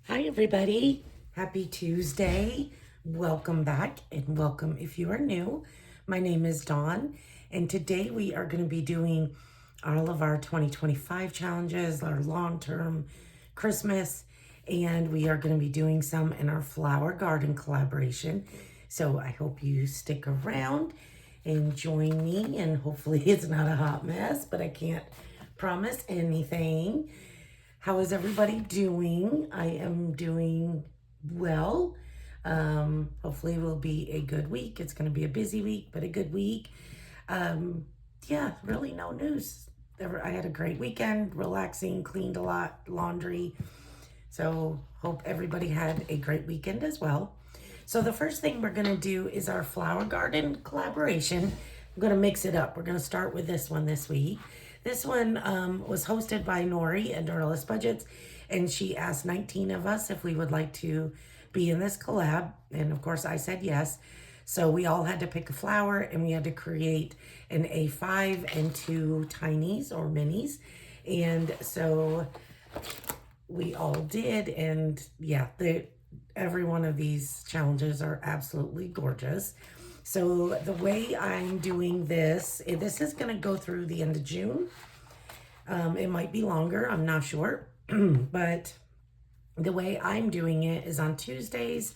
Hi, everybody. Happy Tuesday. Welcome back and welcome if you are new. My name is Dawn, and today we are going to be doing all of our 2025 challenges, our long term Christmas, and we are going to be doing some in our flower garden collaboration. So I hope you stick around and join me, and hopefully it's not a hot mess, but I can't promise anything. How is everybody doing? I am doing well. Hopefully, it will be a good week. It's going to be a busy week, but a good week. Um, yeah, really no news. I had a great weekend, relaxing, cleaned a lot, laundry. So, hope everybody had a great weekend as well. So, the first thing we're going to do is our flower garden collaboration. I'm going to mix it up. We're going to start with this one this week. This one was hosted by Nori at Norlis Budgets, and she asked 19 of us if we would like to be in this collab. And of course, I said yes. So we all had to pick a flower, and we had to create an A5 and two tinies or minis. And so we all did. And yeah, every one of these challenges are absolutely gorgeous. So the way I'm doing this is going to go through the end of June. It might be longer, I'm not sure. But the way I'm doing it is on Tuesdays,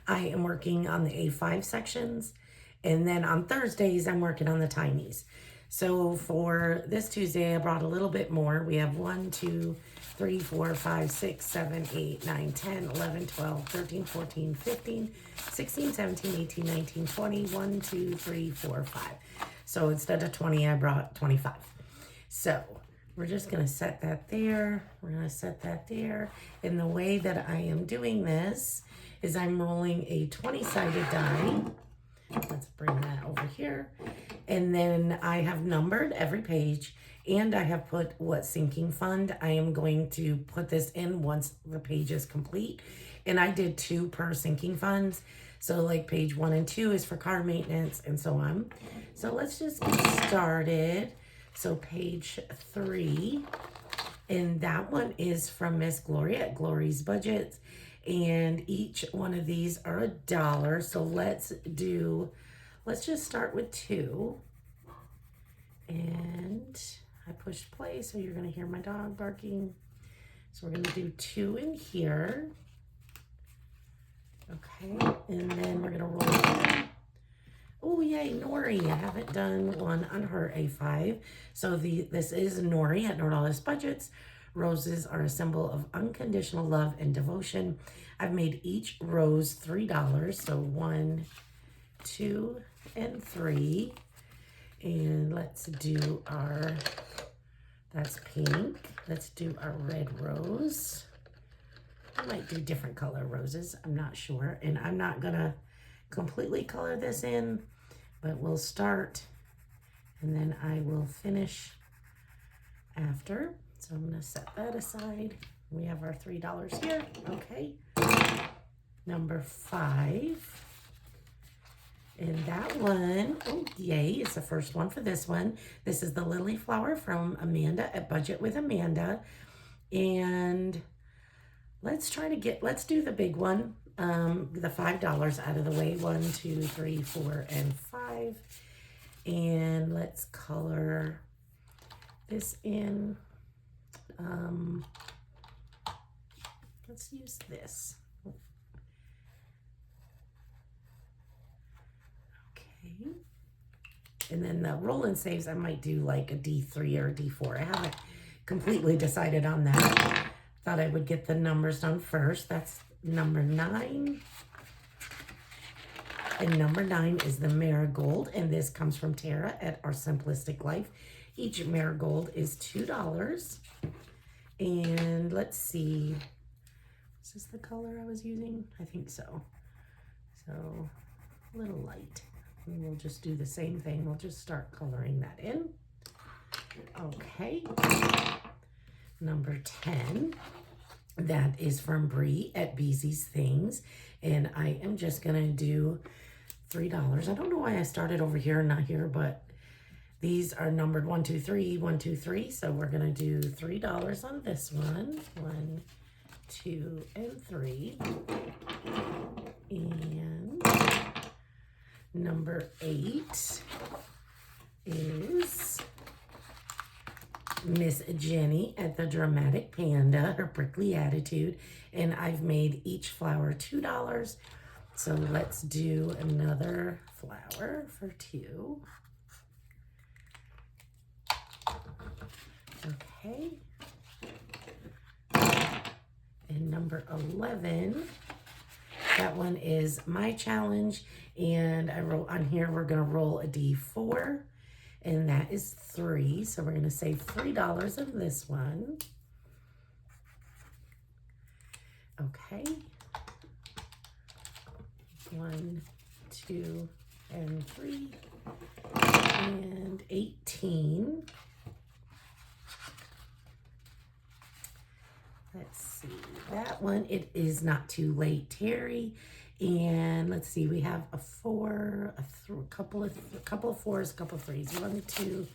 I am working on the A5 sections. And then on Thursdays, I'm working on the tinies. So for this Tuesday, I brought a little bit more. We have 1, 2, 3, 4, 5, 6, 7, 8, 9, 10, 11, 12, 13, 14, 15, 16, 17, 18, 19, 20, 1, 2, 3, 4, 5. So instead of 20, I brought 25. So we're just going to set that there. We're going to set that there. And the way that I am doing this is I'm rolling a 20-sided die. Let's bring that over here. And then I have numbered every page, and I have put what sinking fund I am going to put this in once the page is complete. And I did 2 per sinking funds. So like page 1 and 2 is for car maintenance and so on. So let's just get started. So page 3, and that one is from Miss Gloria at Glory's Budgets. And each one of these are $1. So let's just start with 2. And I pushed play, so you're gonna hear my dog barking. So we're gonna do 2 in here. Okay, and then we're gonna roll. Oh yay, Nori! I haven't done one on her A5. So this is Nori at Nordalis Budgets. Roses are a symbol of unconditional love and devotion. I've made each rose $3. So 1, 2, and 3. And let's do that's pink. Let's do our red rose. I might do different color roses. I'm not sure. And I'm not gonna completely color this in, but we'll start and then I will finish after. So I'm going to set that aside. We have our $3 here. Okay. Number 5. And that one, oh yay, it's the first one for this one. This is the Lily Flower from Amanda at Budget with Amanda. And let's do the big one. The $5 out of the way. 1, 2, 3, 4, and 5. And let's color this in. Let's use this. Okay. And then the roll and saves, I might do like a D3 or a D4. I haven't completely decided on that. Thought I would get the numbers done first. That's number 9. And number 9 is the marigold. And this comes from Tara at Our Simplistic Life. Each marigold is $2. And let's see. Is this the color I was using? I think so. So a little light. And we'll just do the same thing. We'll just start coloring that in. Okay. Number 10. That is from Bree at Beezy's Things. And I am just going to do $3. I don't know why I started over here and not here, but these are numbered 1, 2, 3, 1, 2, 3. So we're going to do $3 on this one. 1, 2, and 3. And number 8 is Miss Jenny at the Dramatic Panda, her prickly attitude. And I've made each flower $2. So let's do another flower for 2. Okay. And number 11, that one is my challenge. And I wrote on here, we're going to roll a D4. And that is 3. So we're going to save $3 on this one. Okay. 1, 2, and 3. And 18. Let's see, that one, it is not too late, Terry. And let's see, we have a 4, a couple of 4s, a couple of 3s, 1, 2.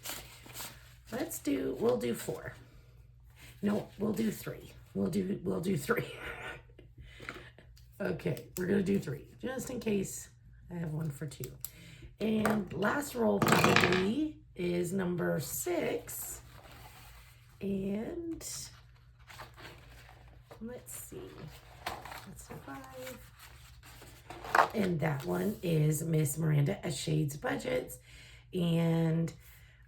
We'll do 4. No, we'll do 3. We'll do 3. Okay, we're gonna do 3, just in case I have 1 for 2. And last roll probably is number 6. And let's see, that's 5. And that one is Miss Miranda at Shades Budgets. And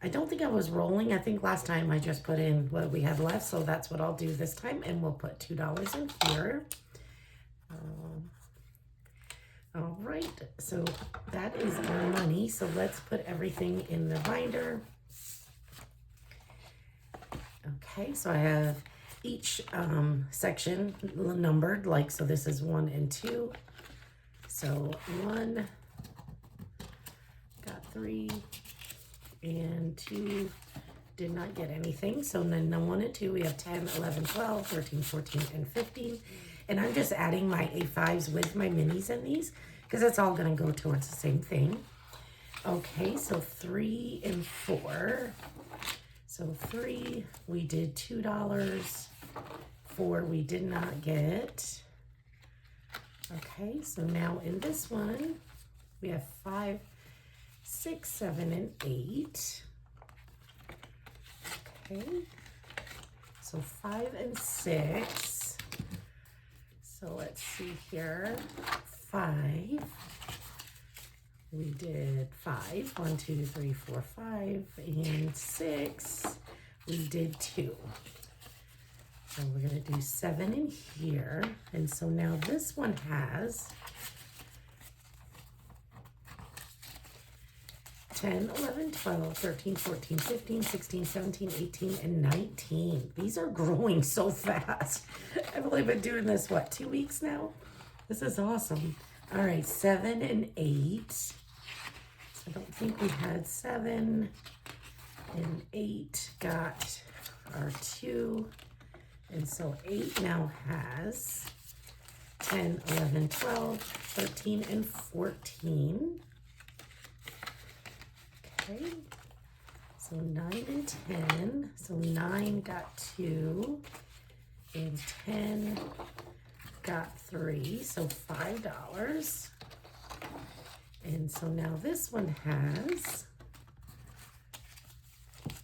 I don't think I was rolling. I think last time I just put in what we had left. So that's what I'll do this time. And we'll put $2 in here. All right. So that is our money. So let's put everything in the binder. Okay. So I have each section numbered, like, so this is 1 and 2. So 1, got 3, and 2 did not get anything. So then 1 and 2, we have 10, 11, 12, 13, 14, and 15. And I'm just adding my A5s with my minis in these because it's all going to go towards the same thing. Okay, so 3 and 4. So 3, we did $2. 4, we did not get. Okay, so now in this one, we have 5, 6, 7, and 8. Okay, so 5 and 6. So let's see here, 5. We did 5, 1, 2, 3, 4, 5, and 6, we did 2. So we're going to do 7 in here. And so now this one has 10, 11, 12, 13, 14, 15, 16, 17, 18, and 19. These are growing so fast. I've only been doing this, what, 2 weeks now? This is awesome. All right, 7 and 8. So I don't think we had 7. And 8 got our 2. And so 8 now has 10, 11, 12, 13, and 14. Okay, so 9 and 10. So 9 got 2, and 10 got 3, so $5. And so now this one has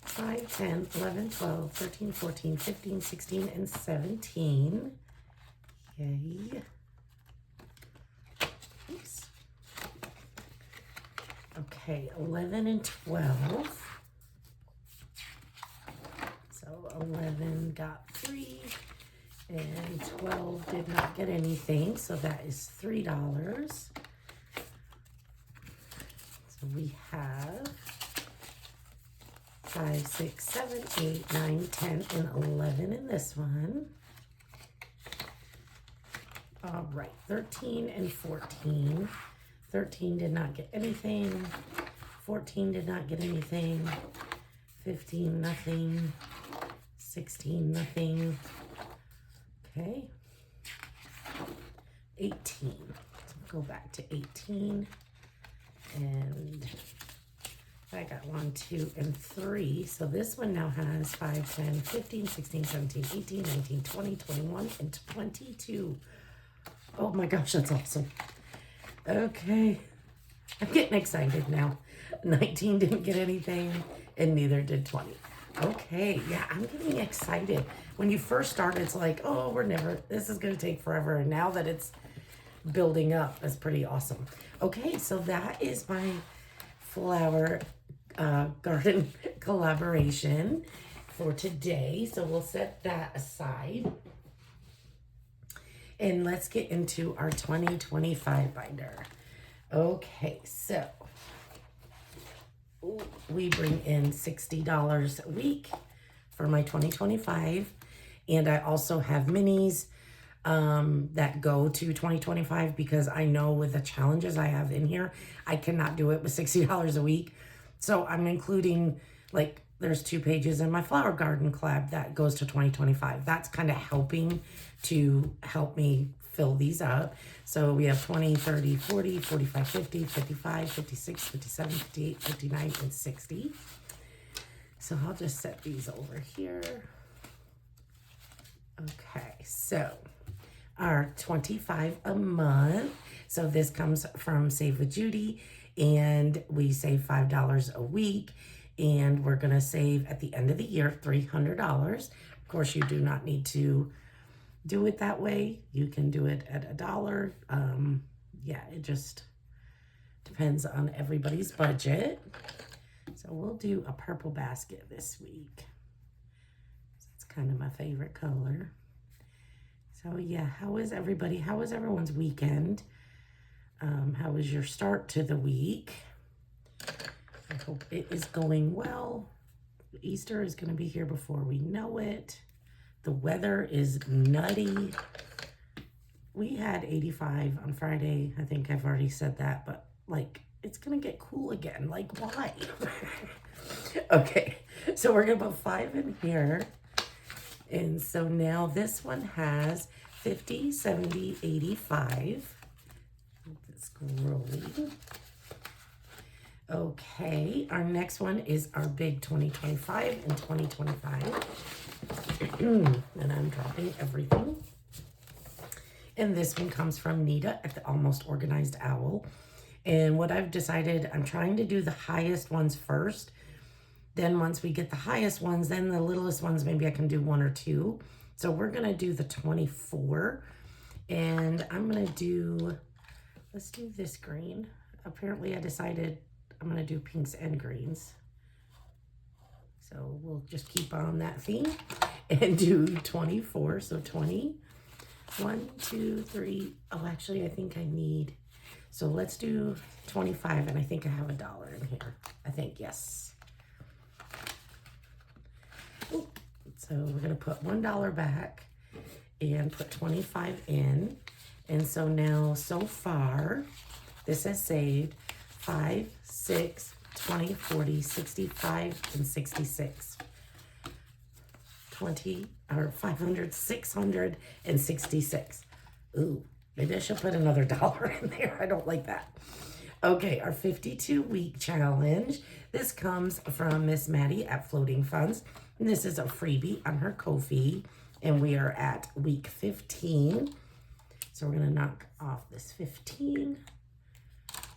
5, 10, 11, 12, 13, 14, 15, 16, and 17. Yay. Oops. Okay, 11 and 12. So 11 got 3, and 12 did not get anything, so that is $3. So we have 5, 6, 7, 8, 9, 10, and 11 in this one. All right, 13 and 14. 13 did not get anything. 14 did not get anything. 15, nothing. 16, nothing. Okay. 18. So go back to 18. And I got 1, 2, and 3. So this one now has 5, 10, 15, 16, 17, 18, 19, 20, 21, and 22. Oh my gosh, that's awesome. Okay. I'm getting excited now. 19 didn't get anything, and neither did 20. Okay, yeah, I'm getting excited. When you first start, it's like, oh, this is going to take forever. And now that it's building up, it's pretty awesome. Okay, so that is my flower garden collaboration for today. So we'll set that aside. And let's get into our 2025 binder. Okay, so we bring in $60 a week for my 2025. And I also have minis that go to 2025 because I know with the challenges I have in here, I cannot do it with $60 a week. So I'm including, like, there's 2 pages in my flower garden collab that goes to 2025. That's kind of helping to help me fill these up. So we have 20, 30, 40, 45, 50, 55, 56, 57, 58, 59, and 60. So I'll just set these over here. Okay, so our 25 a month. So this comes from Save with Judy, and we save $5 a week, and we're going to save at the end of the year $300. Of course, you do not need to do it that way. You can do it at $1. Yeah, it just depends on everybody's budget. So we'll do a purple basket this week. It's kind of my favorite color. So yeah, how is everybody? How was everyone's weekend? How was your start to the week? I hope it is going well. Easter is going to be here before we know it. The weather is nutty. We had 85 on Friday. I think I've already said that, but like, it's going to get cool again. Like, why? Okay, so we're going to put 5 in here. And so now this one has 50, 70, 85. It's growing. Okay, our next one is our big 2025 and 2025. And I'm dropping everything. And this one comes from Nita at the Almost Organized Owl. And what I've decided, I'm trying to do the highest ones first. Then once we get the highest ones, then the littlest ones, maybe I can do 1 or 2. So we're going to do the 24. And I'm going to do, let's do this green. Apparently I decided I'm going to do pinks and greens. So we'll just keep on that theme and do 24. So 20, 1, 2, 3. Oh, actually, I think I need, so let's do 25. And I think I have $1 in here. I think, yes. Ooh. So we're going to put $1 back and put 25 in. And so now, so far, this has saved 5, 6, 20, 40, 65, and 66. 20, or 500, 666. Ooh, maybe I should put another $1 in there. I don't like that. Okay, our 52-week challenge. This comes from Miss Maddie at Floating Funds. And this is a freebie on her Ko-fi. And we are at week 15. So we're going to knock off this 15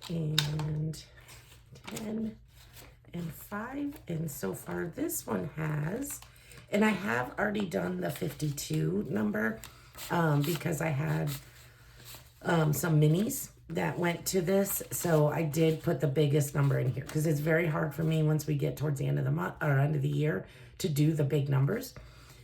and 10 and 5. And so far this one has, and I have already done the 52 number because I had some minis that went to this. So I did put the biggest number in here because it's very hard for me once we get towards the end of the month or end of the year to do the big numbers.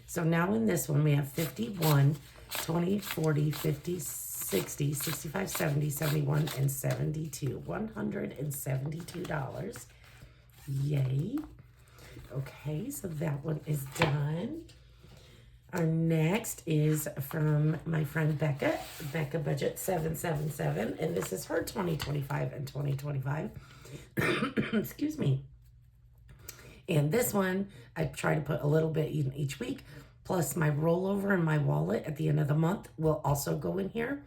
So now in this one, we have 51, 20, 40, 50, 60, 65, 70, 71, and 72. $172. Yay. Okay, so that one is done. Our next is from my friend Becca, Becca Budget 777, and this is her 2025 and 2025. Excuse me. And this one, I try to put a little bit in each week, plus my rollover and my wallet at the end of the month will also go in here.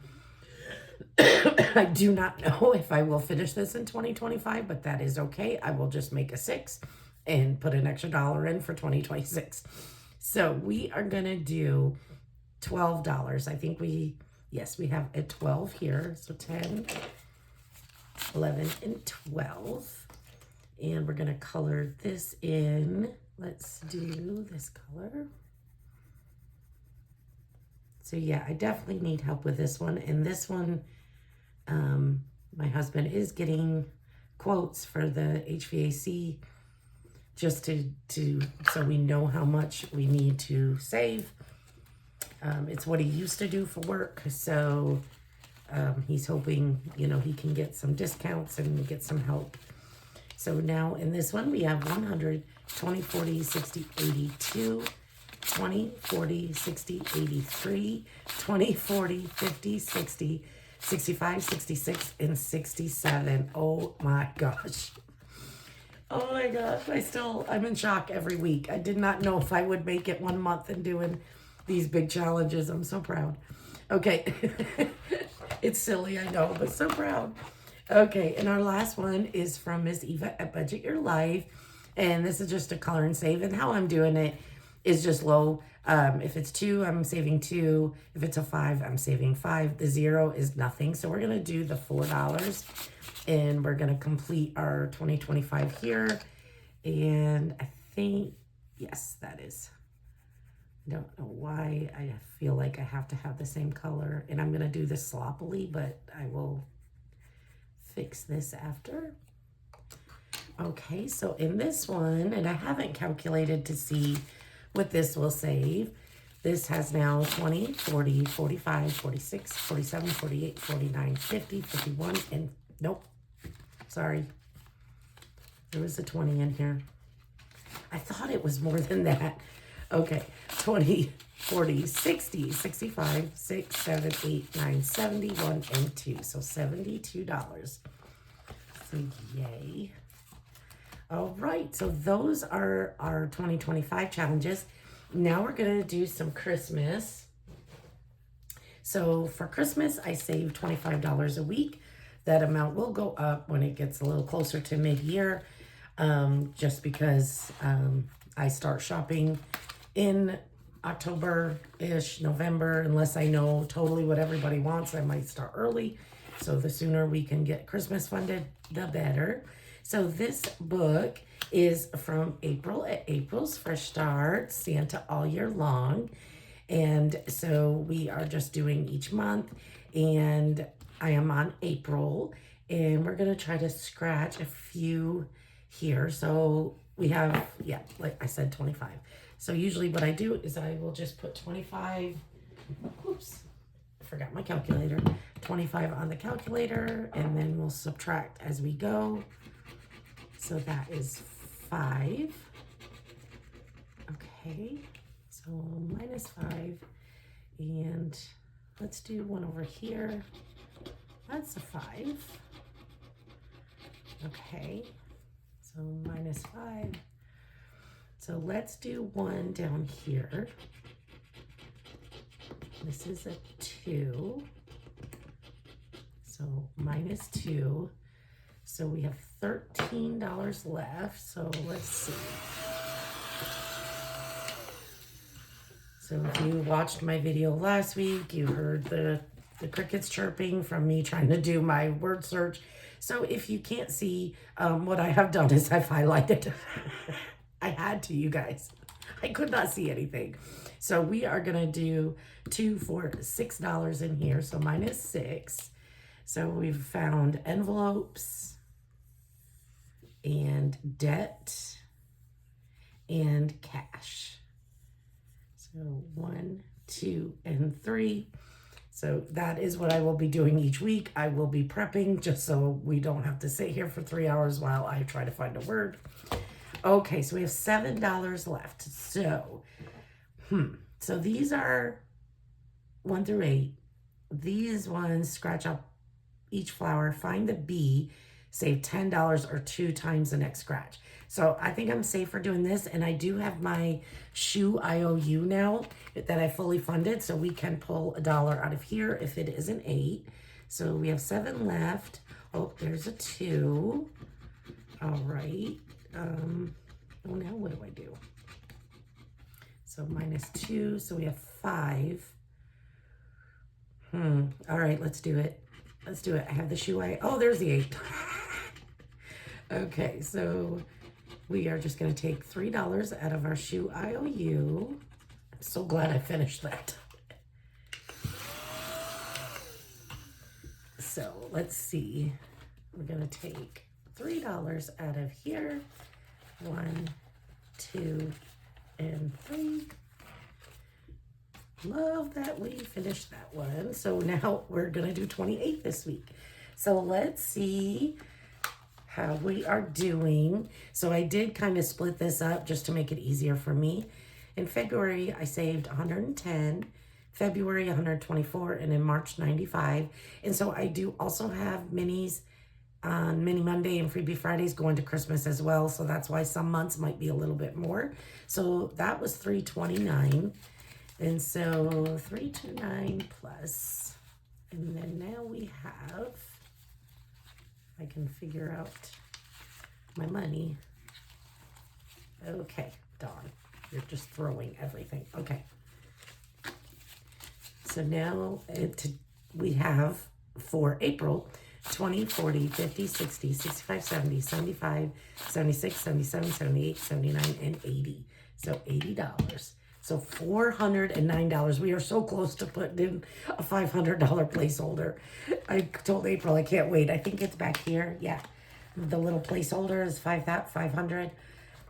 I do not know if I will finish this in 2025, but that is okay. I will just make a 6 and put an extra dollar in for 2026. So we are going to do $12. I think yes, we have a 12 here. So 10, 11, and 12. And we're going to color this in. Let's do this color. So yeah, I definitely need help with this one. And this one, my husband is getting quotes for the HVAC just so we know how much we need to save. It's what he used to do for work. So he's hoping, he can get some discounts and get some help. So now in this one, we have 100, 20, 40, 60, 82, 20, 40, 60, 83, 20, 40, 50, 60, 65, 66, and 67. Oh my gosh. Oh my gosh. I'm in shock every week. I did not know if I would make it 1 month and doing these big challenges. I'm so proud. Okay. It's silly, I know, but so proud. Okay, and our last one is from Miss Eva at Budget Your Life. And this is just a color and save. And how I'm doing it is just low. If it's 2, I'm saving 2. If it's a 5, I'm saving 5. The 0 is nothing. So we're going to do the $4. And we're going to complete our 2025 here. And I think, yes, that is. I don't know why I feel like I have to have the same color. And I'm going to do this sloppily, but I will fix this after. Okay, so in this one, and I haven't calculated to see what this will save. This has now 20, 40, 45, 46, 47, 48, 49, 50, 51, and nope, sorry. There was a 20 in here. I thought it was more than that. Okay, 20, 40, 60, 65, 6, 7, 8, 9, 71, and 2. So $72. So yay. All right, so those are our 2025 challenges. Now we're going to do some Christmas. So for Christmas, I saved $25 a week. That amount will go up when it gets a little closer to mid-year, just because I start shopping in October-ish, November, unless I know totally what everybody wants. I might start early. So the sooner we can get Christmas funded, the better. So this book is from April at April's Fresh Start, Santa All Year Long. And so we are just doing each month. And I am on April. And we're going to try to scratch a few here. So we have, yeah, like I said, 25. So usually what I do is I will just put 25, oops, I forgot my calculator, 25 on the calculator, and then we'll subtract as we go. So that is 5. Okay, so minus 5, and let's do one over here. That's a 5. Okay, so minus 5. So let's do one down here. This is a 2. So minus 2. So we have $13 left. So let's see. So if you watched my video last week, you heard the crickets chirping from me trying to do my word search. So if you can't see, what I have done is I've highlighted. I had to, you guys. I could not see anything. So we are going to do 2 for $6 in here. So minus 6. So we've found envelopes and debt and cash. So 1, 2, and 3. So that is what I will be doing each week. I will be prepping just so we don't have to sit here for 3 hours while I try to find a word. Okay, so we have $7 left. So, so these are 1 through 8. These ones, scratch up each flower, find the B, save $10 or 2 times the next scratch. So I think I'm safe for doing this. And I do have my shoe IOU now that I fully funded. So we can pull $1 out of here if it is an 8. So we have 7 left. Oh, there's a 2. All right. Oh, now what do I do? So minus 2, so we have 5. All right, let's do it. Let's do it. I have the shoe oh, there's the 8. Okay, so we are just going to take $3 out of our shoe IOU. I'm so glad I finished that. So let's see. We're going to take $3 out of here. 1, 2, and 3. Love that we finished that one. So now we're going to do 28 this week. So let's see how we are doing. So I did kind of split this up just to make it easier for me. In February, I saved 110, February 124, and in March 95. And so I do also have minis on Mini Monday and Freebie Fridays going to Christmas as well. So that's why some months might be a little bit more. So that was $329. And so 329 plus, and then now we have, I can figure out my money. Okay, Dawn, you're just throwing everything. Okay. So now we have for April 20, 40, 50, 60, 65, 70, 75, 76, 77, 78, 79, and 80. So $80. So $409. We are so close to putting in a $500 placeholder. I told April I can't wait. I think it's back here. Yeah. The little placeholder is $500.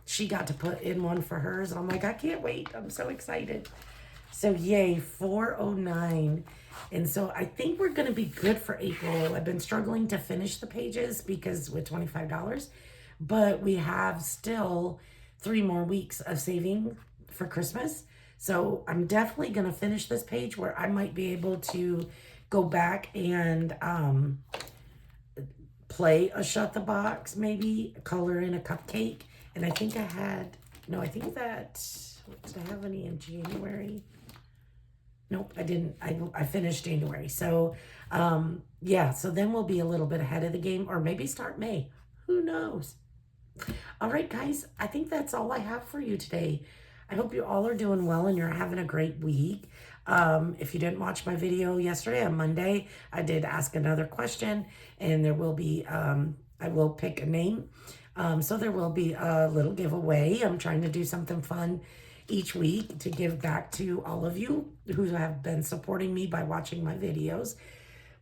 She got to put in one for hers. I'm like, I can't wait. I'm so excited. So yay, 409. And so I think we're going to be good for April. I've been struggling to finish the pages because with $25, but we have still 3 more weeks of saving for Christmas. So I'm definitely going to finish this page where I might be able to go back and play a shut the box, maybe color in a cupcake. And I think I had, no, I think that, did I have any in January? Nope, I didn't. I finished January. So, yeah, so then we'll be a little bit ahead of the game, or maybe start May. Who knows? All right, guys, I think that's all I have for you today. I hope you all are doing well and you're having a great week. If you didn't watch my video yesterday on Monday, I did ask another question, and there will be, I will pick a name. So there will be a little giveaway. I'm trying to do something fun each week to give back to all of you who have been supporting me by watching my videos.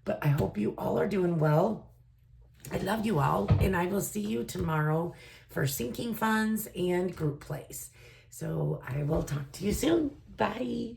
But I hope you all are doing well. I love you all, and I will see you tomorrow for sinking funds and group plays. So I will talk to you soon. Bye.